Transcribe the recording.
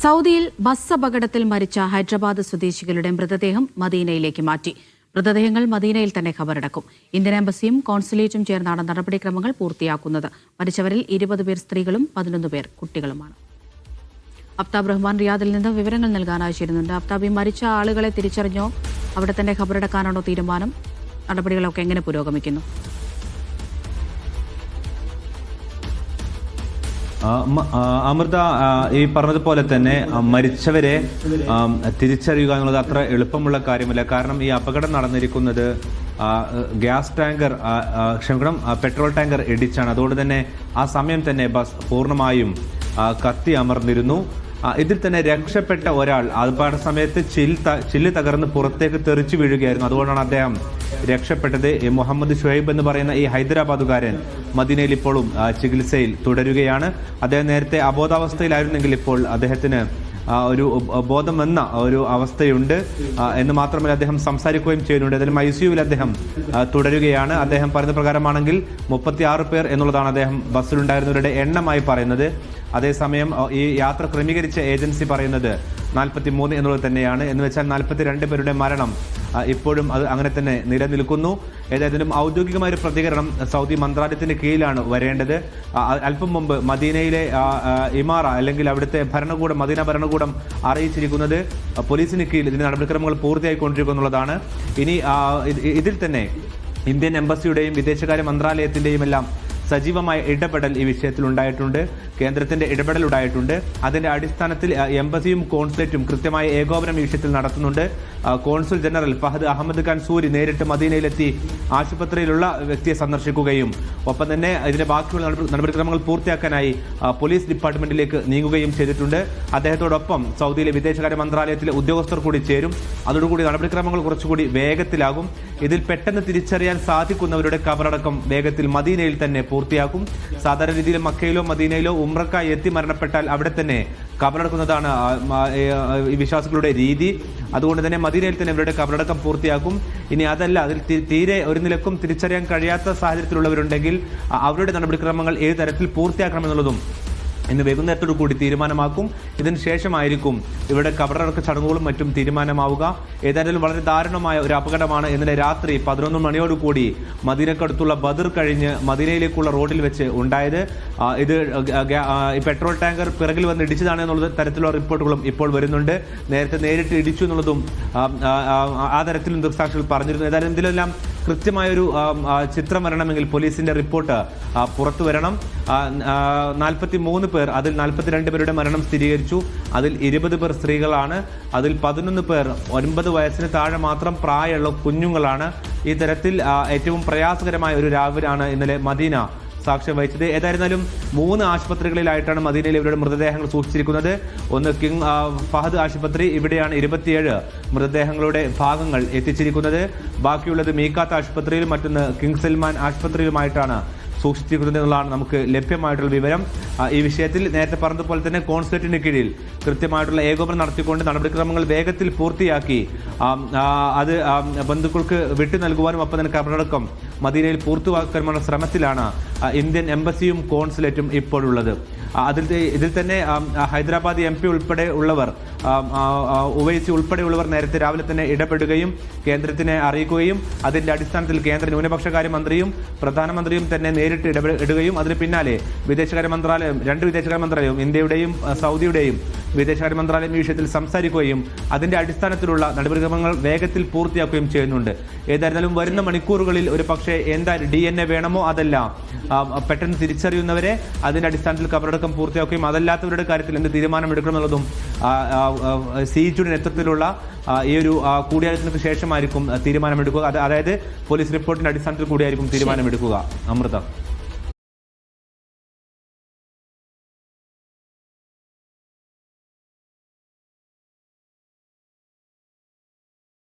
സൗദിയിൽ ബസ് അപകടത്തിൽ മരിച്ച ഹൈദരാബാദ് സ്വദേശികളുടെ മൃതദേഹം മദീനയിലേക്ക് മാറ്റി. മൃതദേഹങ്ങൾ മദീനയിൽ തന്നെ ഖബറടക്കും. ഇന്ത്യൻ എംബസിയും കോൺസുലേറ്റും ചേർന്നാണ് നടപടിക്രമങ്ങൾ പൂർത്തിയാക്കുന്നത്. മരിച്ചവരിൽ 20 പേർ സ്ത്രീകളും 11 പേർ കുട്ടികളുമാണ്. അഫ്താബ് റഹ്മാൻ റിയാദിൽ നിന്ന് വിവരങ്ങൾ നൽകാനായി ചേരുന്നുണ്ട്. അഫ്താബ്, മരിച്ച ആളുകളെ തിരിച്ചറിഞ്ഞോ? അവിടെ തന്നെ ഖബറടക്കാനാണോ തീരുമാനം? നടപടികളൊക്കെ എങ്ങനെ പുരോഗമിക്കുന്നു? അമൃത, ഈ പറഞ്ഞതുപോലെ തന്നെ മരിച്ചവരെ തിരിച്ചറിയുക എന്നുള്ളത് അത്ര എളുപ്പമുള്ള കാര്യമല്ല. കാരണം ഈ അപകടം നടന്നിരിക്കുന്നത് പെട്രോൾ ടാങ്കർ ഇടിച്ചാണ്. അതുകൊണ്ട് തന്നെ ആ സമയം തന്നെ ബസ് പൂർണ്ണമായും കത്തി അമർന്നിരുന്നു. ഇതിൽ തന്നെ രക്ഷപ്പെട്ട ഒരാൾ അപകട സമയത്ത് ചില്ല് തകർന്ന് പുറത്തേക്ക് തെറിച്ചു വീഴുകയായിരുന്നു. അതുകൊണ്ടാണ് അദ്ദേഹം രക്ഷപ്പെട്ടത്. മുഹമ്മദ് ഷുഹൈബ് എന്ന് പറയുന്ന ഈ ഹൈദരാബാദുകാരൻ മദീനയിൽ ഇപ്പോഴും ചികിത്സയിൽ തുടരുകയാണ്. അദ്ദേഹം നേരത്തെ അബോധാവസ്ഥയിലായിരുന്നെങ്കിൽ ഇപ്പോൾ അദ്ദേഹത്തിന് ഒരു ബോധം വന്ന ഒരു അവസ്ഥയുണ്ട് എന്ന് മാത്രമല്ല, അദ്ദേഹം സംസാരിക്കുകയും ചെയ്യുന്നുണ്ട്. അതിലും ICUവിൽ അദ്ദേഹം തുടരുകയാണ്. അദ്ദേഹം പറയുന്ന പ്രകാരമാണെങ്കിൽ 36 പേർ എന്നുള്ളതാണ് അദ്ദേഹം ബസ്സിലുണ്ടായിരുന്നവരുടെ എണ്ണമായി പറയുന്നത്. അതേസമയം ഈ യാത്ര ക്രമീകരിച്ച ഏജൻസി പറയുന്നത് 43 എന്നുള്ളത് തന്നെയാണ്. എന്ന് വെച്ചാൽ 42 പേരുടെ മരണം ഇപ്പോഴും അത് അങ്ങനെ തന്നെ നിലനിൽക്കുന്നു. ഏതായാലും ഔദ്യോഗികമായ ഒരു പ്രതികരണം സൗദി മന്ത്രാലയത്തിന്റെ കീഴിലാണ് വരേണ്ടത്. അല്പം മുമ്പ് മദീനയിലെ ഇമാറ അല്ലെങ്കിൽ അവിടുത്തെ ഭരണകൂടം, മദീന ഭരണകൂടം അറിയിച്ചിരിക്കുന്നത് പോലീസിന് കീഴിൽ ഇതിന്റെ നടപടിക്രമങ്ങൾ പൂർത്തിയായിക്കൊണ്ടിരിക്കുന്നുള്ളതാണ്. ഇനി ഇതിൽ തന്നെ ഇന്ത്യൻ എംബസിയുടെയും വിദേശകാര്യ മന്ത്രാലയത്തിന്റെയും എല്ലാം സജീവമായ ഇടപെടൽ ഈ വിഷയത്തിൽ ഉണ്ടായിട്ടുണ്ട്. കേന്ദ്രത്തിന്റെ ഇടപെടൽ ഉണ്ടായിട്ടുണ്ട്. അതിന്റെ അടിസ്ഥാനത്തിൽ എംബസിയും കോൺസുലേറ്റും കൃത്യമായ ഏകോപനം ഈ വിഷയത്തിൽ നടത്തുന്നുണ്ട്. കോൺസുൽ ജനറൽ ഫഹദ് അഹമ്മദ് ഖാൻ സൂരി നേരിട്ട് മദീനയിലെത്തി ആശുപത്രിയിലുള്ള വ്യക്തിയെ സന്ദർശിക്കുകയും ഒപ്പം തന്നെ ഇതിന്റെ ബാക്കിയുള്ള നടപടിക്രമങ്ങൾ പൂർത്തിയാക്കാനായി പോലീസ് ഡിപ്പാർട്ട്മെന്റിലേക്ക് നീങ്ങുകയും ചെയ്തിട്ടുണ്ട്. അദ്ദേഹത്തോടൊപ്പം സൗദിയിലെ വിദേശകാര്യ മന്ത്രാലയത്തിലെ ഉദ്യോഗസ്ഥർ കൂടി ചേരും. അതോടുകൂടി നടപടിക്രമങ്ങൾ കുറച്ചുകൂടി വേഗത്തിലാകും. ഇതിൽ പെട്ടെന്ന് തിരിച്ചറിയാൻ സാധിക്കുന്നവരുടെ ഖബറടക്കം വേഗത്തിൽ മദീനയിൽ തന്നെ പൂർത്തിയാക്കും. സാധാരണ രീതിയിൽ മക്കയിലോ മദീനയിലോ ഉംറക്കായി എത്തി മരണപ്പെട്ടാൽ അവിടെ തന്നെ ഖബറടക്കുന്നതാണ് ഈ വിശ്വാസികളുടെ രീതി. അതുകൊണ്ട് തന്നെ മദീനയിൽ തന്നെ ഇവരുടെ ഖബറടക്കം പൂർത്തിയാക്കും. ഇനി അതല്ല, അതിൽ തീരെ ഒരു നിലക്കും തിരിച്ചറിയാൻ കഴിയാത്ത സാഹചര്യത്തിലുള്ളവരുണ്ടെങ്കിൽ അവരുടെ നടപടിക്രമങ്ങൾ ഏത് തരത്തിൽ പൂർത്തിയാക്കണമെന്നുള്ളതും ഇന്ന് വൈകുന്നേരത്തോടു കൂടി തീരുമാനമാക്കും. ഇതിന് ശേഷമായിരിക്കും ഇവിടെ ഖബറടക്ക ചടങ്ങുകളും മറ്റും തീരുമാനമാവുക. ഏതായാലും വളരെ ദാരുണമായ ഒരു അപകടമാണ് ഇന്നലെ രാത്രി 11 മണിയോടുകൂടി മദീനക്കടുത്തുള്ള ബദർ കഴിഞ്ഞ് മദീനയിലേക്കുള്ള റോഡിൽ വെച്ച് ഉണ്ടായത്. ഇത് പെട്രോൾ ടാങ്കർ പിറകിൽ വന്ന് ഇടിച്ചതാണ് എന്നുള്ള തരത്തിലുള്ള റിപ്പോർട്ടുകളും ഇപ്പോൾ വരുന്നുണ്ട്. നേരിട്ട് ഇടിച്ചു എന്നുള്ളതും ആ തരത്തിലും ദൃക്സാക്ഷികൾ പറഞ്ഞിരുന്നു. ഏതായാലും ഇതിലെല്ലാം കൃത്യമായൊരു ചിത്രം വരണമെങ്കിൽ പോലീസിന്റെ റിപ്പോർട്ട് പുറത്തു വരണം. 43 പേർ, അതിൽ 42 പേരുടെ മരണം സ്ഥിരീകരിച്ചു. അതിൽ 20 പേർ സ്ത്രീകളാണ്. അതിൽ 11 പേർ 9 വയസ്സിന് താഴെ മാത്രം പ്രായമുള്ള കുഞ്ഞുങ്ങളാണ്. ഈ തരത്തിൽ ഏറ്റവും പ്രയാസകരമായ ഒരു രാവിലാണ് ഇന്നലെ മദീന സാക്ഷ്യം വഹിച്ചത്. ഏതായിരുന്നാലും 3 ആശുപത്രികളിലായിട്ടാണ് മദീനയിൽ ഇവരുടെ മൃതദേഹങ്ങൾ സൂക്ഷിച്ചിരിക്കുന്നത്. ഒന്ന് കിങ് ഫഹദ് ആശുപത്രി, ഇവിടെയാണ് 27 മൃതദേഹങ്ങളുടെ ഭാഗങ്ങൾ എത്തിച്ചിരിക്കുന്നത്. ബാക്കിയുള്ളത് മീക്കാത്ത് ആശുപത്രിയിലും മറ്റൊന്ന് കിങ് സൽമാൻ ആശുപത്രിയിലുമായിട്ടാണ് സൂക്ഷിച്ചിരിക്കുന്നത് എന്നുള്ളതാണ് നമുക്ക് ലഭ്യമായിട്ടുള്ള വിവരം. ഈ വിഷയത്തിൽ നേരത്തെ പറഞ്ഞതുപോലെ തന്നെ കോൺസുലേറ്റിന് കീഴിൽ കൃത്യമായിട്ടുള്ള ഏകോപനം നടത്തിക്കൊണ്ട് നടപടിക്രമങ്ങൾ വേഗത്തിൽ പൂർത്തിയാക്കി അത് ബന്ധുക്കൾക്ക് വിട്ടു നൽകുവാനും ഒപ്പം തന്നെ ഖബറടക്കം മദീനയിൽ പൂർത്തിയാക്കാനുള്ള ശ്രമത്തിലാണ് ഇന്ത്യൻ എംബസിയും കോൺസുലേറ്റും ഇപ്പോഴുള്ളത്. ഇതിൽ തന്നെ ഹൈദരാബാദ് MP ഉൾപ്പെടെ ഉള്ളവർ, ഉവൈസി ഉൾപ്പെടെയുള്ളവർ നേരത്തെ രാവിലെ തന്നെ ഇടപെടുകയും കേന്ദ്രത്തിനെ അറിയിക്കുകയും അതിന്റെ അടിസ്ഥാനത്തിൽ കേന്ദ്ര ന്യൂനപക്ഷകാര്യ മന്ത്രിയും പ്രധാനമന്ത്രിയും തന്നെ നേരിട്ട് ഇടപെടുകയും അതിന് പിന്നാലെ വിദേശകാര്യ മന്ത്രാലയം, 2 വിദേശകാര്യ മന്ത്രാലയവും ഇന്ത്യയുടെയും സൗദിയുടെയും വിദേശകാര്യ മന്ത്രാലയം ഈ വിഷയത്തിൽ സംസാരിക്കുകയും അതിന്റെ അടിസ്ഥാനത്തിലുള്ള നടപടിക്രമങ്ങൾ വേഗത്തിൽ പൂർത്തിയാക്കുകയും ചെയ്യുന്നുണ്ട്. ഏതായിരുന്നാലും വരുന്ന മണിക്കൂറുകളിൽ ഒരു പക്ഷേ എന്തായാലും DNA വേണമോ അതല്ല, പെട്ടെന്ന് തിരിച്ചറിയുന്നവരെ അതിന്റെ അടിസ്ഥാനത്തിൽ ഖബറടക്കം പൂർത്തിയാക്കുകയും അതല്ലാത്തവരുടെ കാര്യത്തിൽ എന്ത് തീരുമാനമെടുക്കണമെന്നുള്ളതും CEGയുടെ നേതൃത്വത്തിലുള്ള ഈ ഒരു കൂടിയാലോചനയ്ക്ക് ശേഷമായിരിക്കും തീരുമാനമെടുക്കുക. അതായത് പോലീസ് റിപ്പോർട്ടിന്റെ അടിസ്ഥാനത്തിൽ കൂടിയായിരിക്കും തീരുമാനമെടുക്കുക. അമൃത.